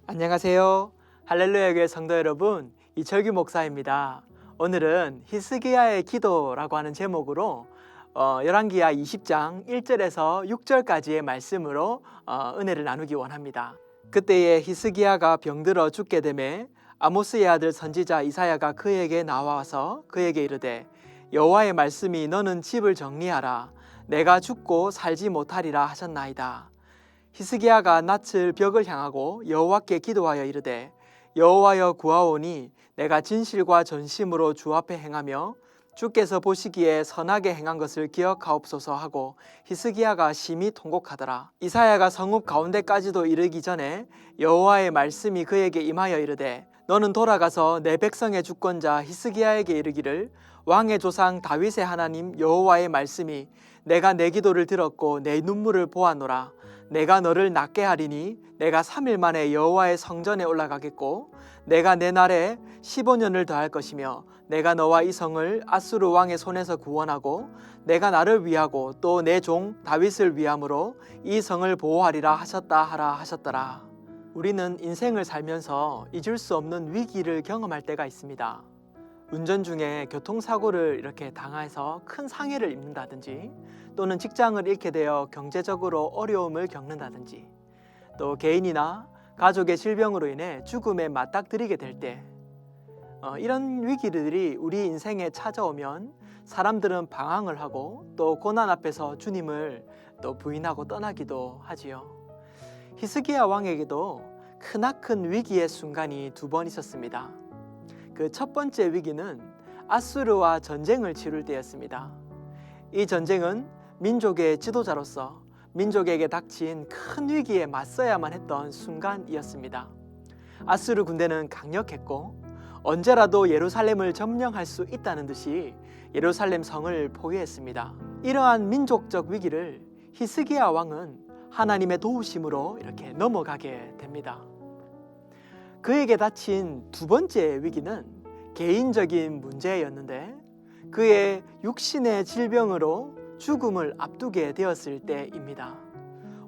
안녕하세요. 할렐루야 교회 성도 여러분, 이철규 목사입니다. 오늘은 히스기야의 기도라고 하는 제목으로 열왕기하 20장 1절에서 6절까지의 말씀으로 은혜를 나누기 원합니다. 그때에 히스기야가 병들어 죽게 되매 아모스의 아들 선지자 이사야가 그에게 나와서 그에게 이르되 여호와의 말씀이 너는 집을 정리하라. 내가 죽고 살지 못하리라 하셨나이다. 히스기야가 낯을 벽을 향하고 여호와께 기도하여 이르되 여호와여 구하오니 내가 진실과 전심으로 주 앞에 행하며 주께서 보시기에 선하게 행한 것을 기억하옵소서 하고 히스기야가 심히 통곡하더라. 이사야가 성읍 가운데까지도 이르기 전에 여호와의 말씀이 그에게 임하여 이르되 너는 돌아가서 내 백성의 주권자 히스기야에게 이르기를 왕의 조상 다윗의 하나님 여호와의 말씀이 내가 내 기도를 들었고 내 눈물을 보았노라. 내가 너를 낫게 하리니 내가 3일 만에 여호와의 성전에 올라가겠고 내가 내 날에 15년을 더할 것이며 내가 너와 이 성을 아수르 왕의 손에서 구원하고 내가 나를 위하고 또 내 종 다윗을 위함으로 이 성을 보호하리라 하셨다 하라 하셨더라. 우리는 인생을 살면서 잊을 수 없는 위기를 경험할 때가 있습니다. 운전 중에 교통사고를 이렇게 당해서 큰 상해를 입는다든지 또는 직장을 잃게 되어 경제적으로 어려움을 겪는다든지 또 개인이나 가족의 질병으로 인해 죽음에 맞닥뜨리게 될 때 이런 위기들이 우리 인생에 찾아오면 사람들은 방황을 하고 또 고난 앞에서 주님을 또 부인하고 떠나기도 하지요. 히스기야 왕에게도 크나큰 위기의 순간이 2번 있었습니다. 그 첫 번째 위기는 아수르와 전쟁을 치룰 때였습니다. 이 전쟁은 민족의 지도자로서 민족에게 닥친 큰 위기에 맞서야만 했던 순간이었습니다. 아수르 군대는 강력했고 언제라도 예루살렘을 점령할 수 있다는 듯이 예루살렘 성을 포위했습니다. 이러한 민족적 위기를 히스기야 왕은 하나님의 도우심으로 이렇게 넘어가게 됩니다. 그에게 닥친 2번째 위기는 개인적인 문제였는데 그의 육신의 질병으로 죽음을 앞두게 되었을 때입니다.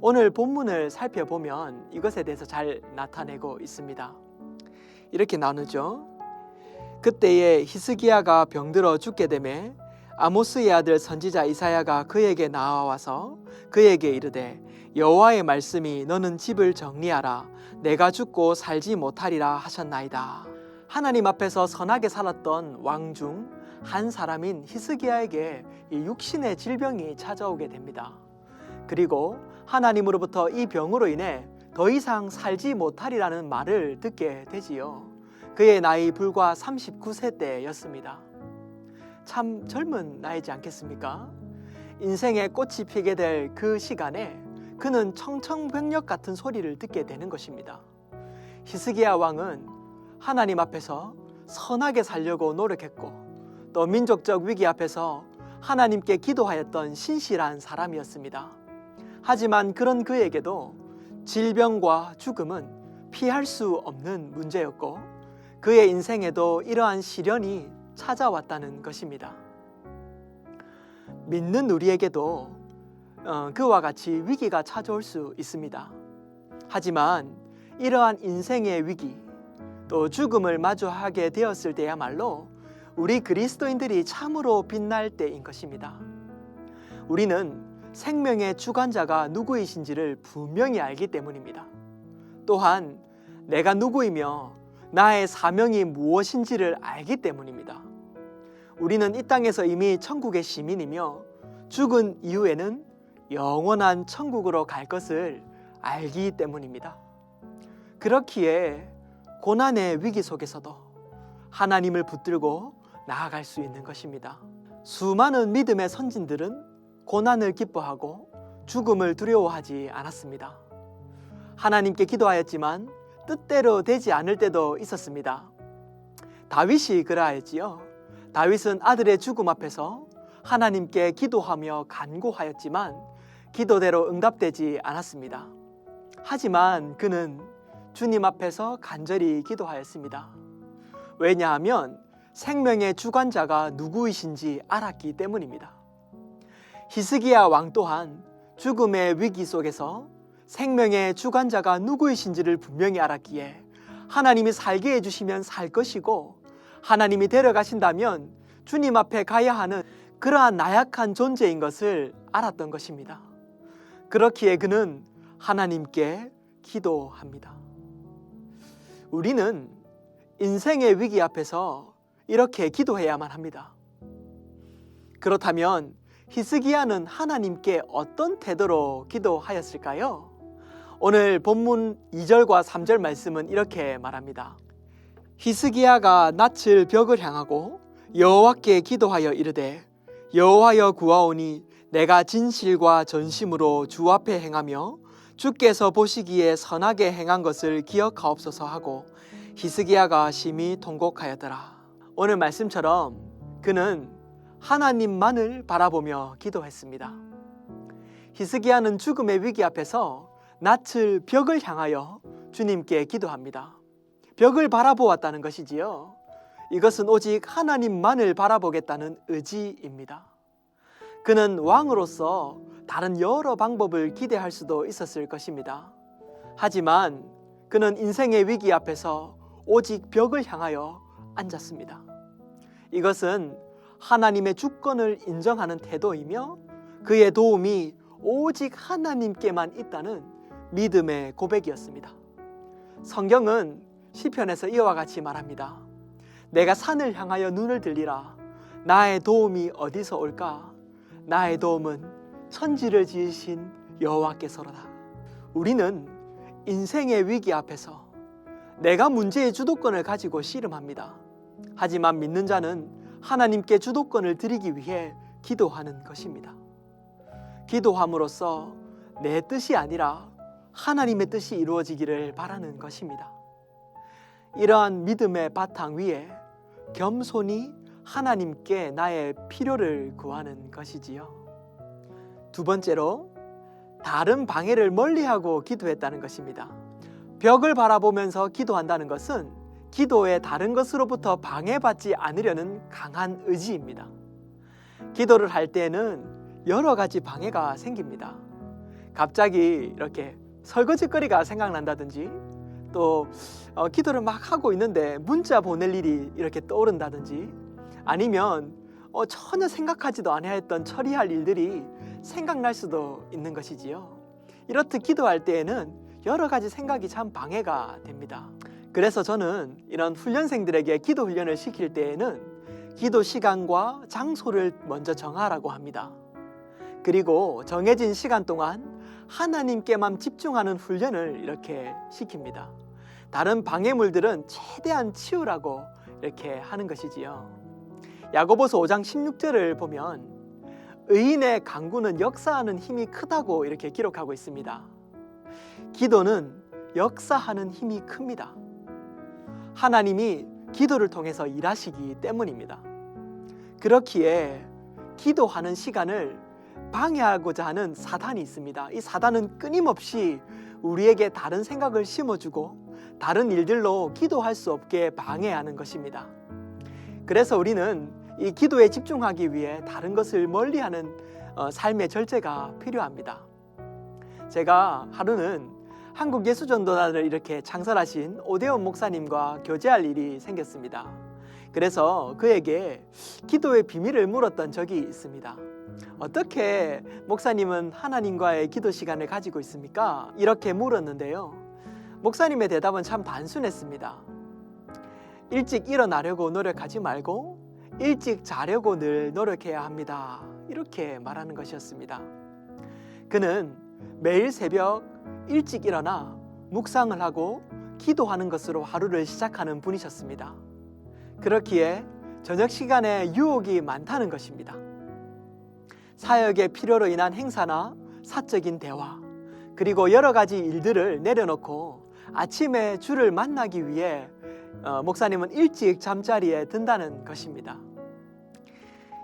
오늘 본문을 살펴보면 이것에 대해서 잘 나타내고 있습니다. 이렇게 나누죠. 그때에 히스기야가 병들어 죽게 되매 아모스의 아들 선지자 이사야가 그에게 나와서 그에게 이르되 여호와의 말씀이 너는 집을 정리하라. 내가 죽고 살지 못하리라 하셨나이다. 하나님 앞에서 선하게 살았던 왕 중 한 사람인 히스기야에게 이 육신의 질병이 찾아오게 됩니다. 그리고 하나님으로부터 이 병으로 인해 더 이상 살지 못하리라는 말을 듣게 되지요. 그의 나이 불과 39세 때였습니다. 참 젊은 나이지 않겠습니까? 인생의 꽃이 피게 될 그 시간에 그는 청청병력 같은 소리를 듣게 되는 것입니다. 히스기야 왕은 하나님 앞에서 선하게 살려고 노력했고 또 민족적 위기 앞에서 하나님께 기도하였던 신실한 사람이었습니다. 하지만 그런 그에게도 질병과 죽음은 피할 수 없는 문제였고 그의 인생에도 이러한 시련이 찾아왔다는 것입니다. 믿는 우리에게도 그와 같이 위기가 찾아올 수 있습니다. 하지만 이러한 인생의 위기 또 죽음을 마주하게 되었을 때야말로 우리 그리스도인들이 참으로 빛날 때인 것입니다. 우리는 생명의 주관자가 누구이신지를 분명히 알기 때문입니다. 또한 내가 누구이며 나의 사명이 무엇인지를 알기 때문입니다. 우리는 이 땅에서 이미 천국의 시민이며 죽은 이후에는 영원한 천국으로 갈 것을 알기 때문입니다. 그렇기에 고난의 위기 속에서도 하나님을 붙들고 나아갈 수 있는 것입니다. 수많은 믿음의 선진들은 고난을 기뻐하고 죽음을 두려워하지 않았습니다. 하나님께 기도하였지만 뜻대로 되지 않을 때도 있었습니다. 다윗이 그러하였지요. 다윗은 아들의 죽음 앞에서 하나님께 기도하며 간구하였지만 기도대로 응답되지 않았습니다. 하지만 그는 주님 앞에서 간절히 기도하였습니다. 왜냐하면 생명의 주관자가 누구이신지 알았기 때문입니다. 히스기야 왕 또한 죽음의 위기 속에서 생명의 주관자가 누구이신지를 분명히 알았기에 하나님이 살게 해주시면 살 것이고 하나님이 데려가신다면 주님 앞에 가야 하는 그러한 나약한 존재인 것을 알았던 것입니다. 그렇기에 그는 하나님께 기도합니다. 우리는 인생의 위기 앞에서 이렇게 기도해야만 합니다. 그렇다면 히스기야는 하나님께 어떤 태도로 기도하였을까요? 오늘 본문 2절과 3절 말씀은 이렇게 말합니다. 히스기야가 낯을 벽을 향하고 여호와께 기도하여 이르되 여호와여 구하오니 내가 진실과 전심으로 주 앞에 행하며 주께서 보시기에 선하게 행한 것을 기억하옵소서 하고 히스기야가 심히 통곡하였더라. 오늘 말씀처럼 그는 하나님만을 바라보며 기도했습니다. 히스기야는 죽음의 위기 앞에서 낯을 벽을 향하여 주님께 기도합니다. 벽을 바라보았다는 것이지요. 이것은 오직 하나님만을 바라보겠다는 의지입니다. 그는 왕으로서 다른 여러 방법을 기대할 수도 있었을 것입니다. 하지만 그는 인생의 위기 앞에서 오직 벽을 향하여 앉았습니다. 이것은 하나님의 주권을 인정하는 태도이며 그의 도움이 오직 하나님께만 있다는 믿음의 고백이었습니다. 성경은 시편에서 이와 같이 말합니다. 내가 산을 향하여 눈을 들리라. 나의 도움이 어디서 올까? 나의 도움은 천지를 지으신 여호와께서로다. 우리는 인생의 위기 앞에서 내가 문제의 주도권을 가지고 씨름합니다. 하지만 믿는 자는 하나님께 주도권을 드리기 위해 기도하는 것입니다. 기도함으로써 내 뜻이 아니라 하나님의 뜻이 이루어지기를 바라는 것입니다. 이러한 믿음의 바탕 위에 겸손히 하나님께 나의 필요를 구하는 것이지요. 두 번째로 다른 방해를 멀리하고 기도했다는 것입니다. 벽을 바라보면서 기도한다는 것은 기도의 다른 것으로부터 방해받지 않으려는 강한 의지입니다. 기도를 할 때는 여러 가지 방해가 생깁니다. 갑자기 이렇게 설거지거리가 생각난다든지 또 기도를 막 하고 있는데 문자 보낼 일이 이렇게 떠오른다든지 아니면 전혀 생각하지도 않아야 했던 처리할 일들이 생각날 수도 있는 것이지요. 이렇듯 기도할 때에는 여러 가지 생각이 참 방해가 됩니다. 그래서 저는 이런 훈련생들에게 기도 훈련을 시킬 때에는 기도 시간과 장소를 먼저 정하라고 합니다. 그리고 정해진 시간 동안 하나님께만 집중하는 훈련을 이렇게 시킵니다. 다른 방해물들은 최대한 치우라고 이렇게 하는 것이지요. 야고보서 5장 16절을 보면 의인의 간구는 역사하는 힘이 크다고 이렇게 기록하고 있습니다. 기도는 역사하는 힘이 큽니다. 하나님이 기도를 통해서 일하시기 때문입니다. 그렇기에 기도하는 시간을 방해하고자 하는 사단이 있습니다. 이 사단은 끊임없이 우리에게 다른 생각을 심어주고 다른 일들로 기도할 수 없게 방해하는 것입니다. 그래서 우리는 이 기도에 집중하기 위해 다른 것을 멀리하는 삶의 절제가 필요합니다. 제가 하루는 한국예수전도단을 이렇게 창설하신 오대원 목사님과 교제할 일이 생겼습니다. 그래서 그에게 기도의 비밀을 물었던 적이 있습니다. 어떻게 목사님은 하나님과의 기도 시간을 가지고 있습니까? 이렇게 물었는데요. 목사님의 대답은 참 단순했습니다. 일찍 일어나려고 노력하지 말고 일찍 자려고 늘 노력해야 합니다. 이렇게 말하는 것이었습니다. 그는 매일 새벽 일찍 일어나 묵상을 하고 기도하는 것으로 하루를 시작하는 분이셨습니다. 그렇기에 저녁 시간에 유혹이 많다는 것입니다. 사역의 필요로 인한 행사나 사적인 대화, 그리고 여러 가지 일들을 내려놓고 아침에 주를 만나기 위해 목사님은 일찍 잠자리에 든다는 것입니다.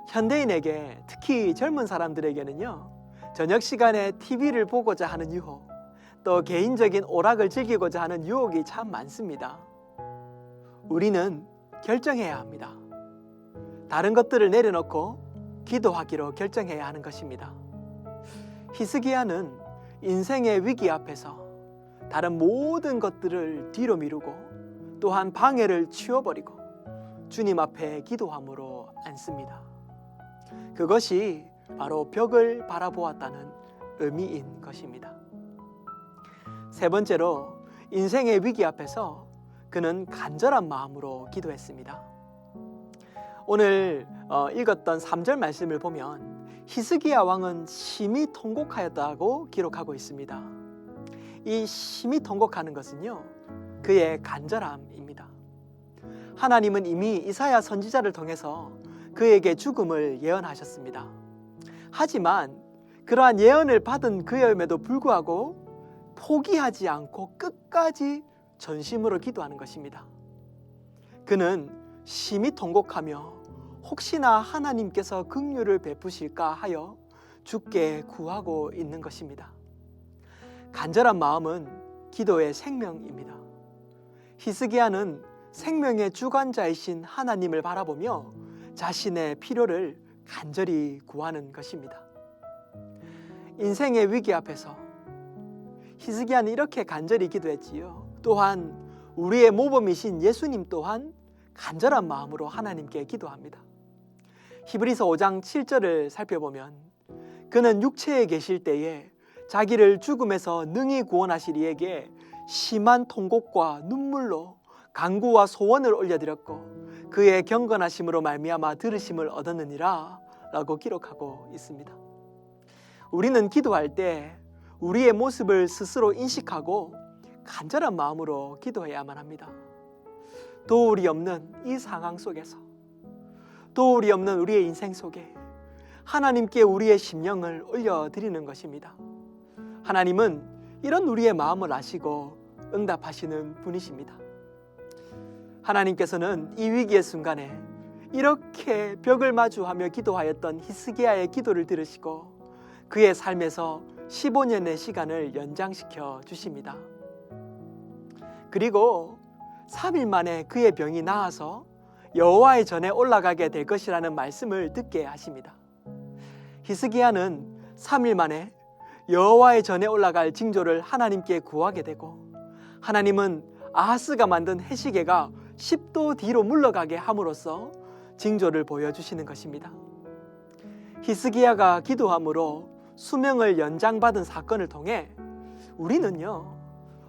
현대인에게, 특히 젊은 사람들에게는요, 저녁 시간에 TV를 보고자 하는 유혹, 또 개인적인 오락을 즐기고자 하는 유혹이 참 많습니다. 우리는 결정해야 합니다. 다른 것들을 내려놓고 기도하기로 결정해야 하는 것입니다. 히스기야는 인생의 위기 앞에서 다른 모든 것들을 뒤로 미루고 또한 방해를 치워버리고 주님 앞에 기도함으로 앉습니다. 그것이 바로 벽을 바라보았다는 의미인 것입니다. 세 번째로 인생의 위기 앞에서 그는 간절한 마음으로 기도했습니다. 오늘 읽었던 3절 말씀을 보면 히스기야 왕은 심히 통곡하였다고 기록하고 있습니다. 이 심히 통곡하는 것은요, 그의 간절함입니다. 하나님은 이미 이사야 선지자를 통해서 그에게 죽음을 예언하셨습니다. 하지만 그러한 예언을 받은 그에도 불구하고 포기하지 않고 끝까지 전심으로 기도하는 것입니다. 그는 심히 통곡하며 혹시나 하나님께서 긍휼을 베푸실까 하여 주께 구하고 있는 것입니다. 간절한 마음은 기도의 생명입니다. 히스기야는 생명의 주관자이신 하나님을 바라보며 자신의 필요를 간절히 구하는 것입니다. 인생의 위기 앞에서 히스기야는 이렇게 간절히 기도했지요. 또한 우리의 모범이신 예수님 또한 간절한 마음으로 하나님께 기도합니다. 히브리서 5장 7절을 살펴보면 그는 육체에 계실 때에 자기를 죽음에서 능히 구원하실 이에게 심한 통곡과 눈물로 간구와 소원을 올려드렸고 그의 경건하심으로 말미암아 들으심을 얻었느니라 라고 기록하고 있습니다. 우리는 기도할 때 우리의 모습을 스스로 인식하고 간절한 마음으로 기도해야만 합니다. 도울이 없는 이 상황 속에서, 도울이 없는 우리의 인생 속에 하나님께 우리의 심령을 올려드리는 것입니다. 하나님은 이런 우리의 마음을 아시고 응답하시는 분이십니다. 하나님께서는 이 위기의 순간에 이렇게 벽을 마주하며 기도하였던 히스기야의 기도를 들으시고 그의 삶에서 15년의 시간을 연장시켜 주십니다. 그리고 3일 만에 그의 병이 나아서 여호와의 전에 올라가게 될 것이라는 말씀을 듣게 하십니다. 히스기야는 3일 만에 여호와의 전에 올라갈 징조를 하나님께 구하게 되고 하나님은 아하스가 만든 해시계가 10도 뒤로 물러가게 함으로써 징조를 보여주시는 것입니다. 히스기야가 기도함으로 수명을 연장받은 사건을 통해 우리는요,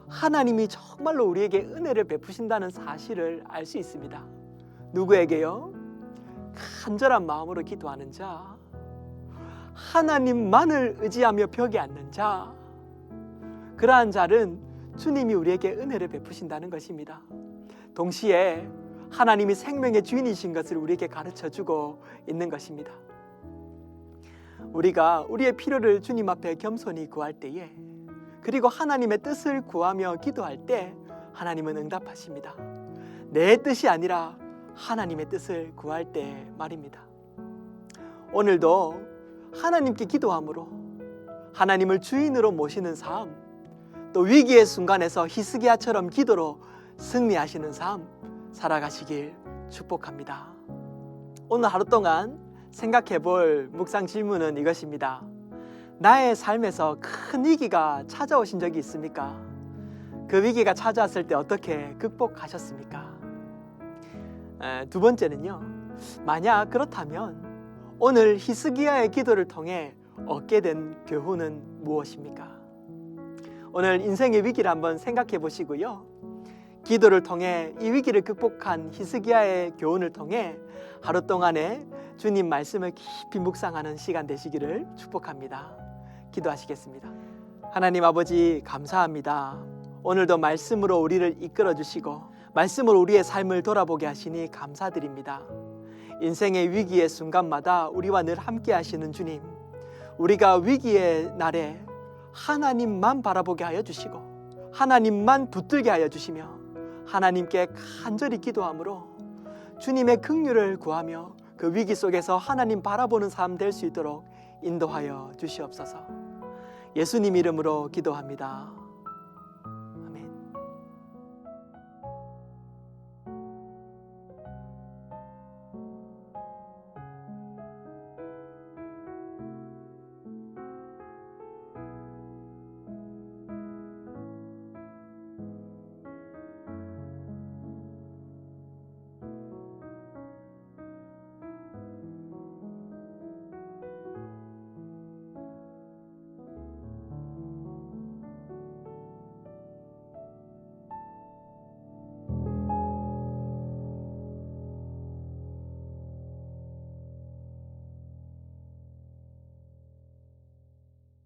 하나님이 정말로 우리에게 은혜를 베푸신다는 사실을 알 수 있습니다. 누구에게요? 간절한 마음으로 기도하는 자, 하나님만을 의지하며 벽에 앉는 자, 그러한 자는 주님이 우리에게 은혜를 베푸신다는 것입니다. 동시에 하나님이 생명의 주인이신 것을 우리에게 가르쳐주고 있는 것입니다. 우리가 우리의 필요를 주님 앞에 겸손히 구할 때에, 그리고 하나님의 뜻을 구하며 기도할 때 하나님은 응답하십니다. 내 뜻이 아니라 하나님의 뜻을 구할 때 말입니다. 오늘도 하나님께 기도함으로 하나님을 주인으로 모시는 삶, 또 위기의 순간에서 히스기야처럼 기도로 승리하시는 삶 살아가시길 축복합니다. 오늘 하루 동안 생각해 볼 묵상 질문은 이것입니다. 나의 삶에서 큰 위기가 찾아오신 적이 있습니까? 그 위기가 찾아왔을 때 어떻게 극복하셨습니까? 두 번째는요, 만약 그렇다면 오늘 히스기야의 기도를 통해 얻게 된 교훈은 무엇입니까? 오늘 인생의 위기를 한번 생각해 보시고요, 기도를 통해 이 위기를 극복한 히스기야의 교훈을 통해 하루 동안에 주님 말씀을 깊이 묵상하는 시간 되시기를 축복합니다. 기도하시겠습니다. 하나님 아버지, 감사합니다. 오늘도 말씀으로 우리를 이끌어 주시고 말씀으로 우리의 삶을 돌아보게 하시니 감사드립니다. 인생의 위기의 순간마다 우리와 늘 함께 하시는 주님, 우리가 위기의 날에 하나님만 바라보게 하여 주시고 하나님만 붙들게 하여 주시며 하나님께 간절히 기도함으로 주님의 긍휼을 구하며 그 위기 속에서 하나님 바라보는 삶 될 수 있도록 인도하여 주시옵소서. 예수님 이름으로 기도합니다.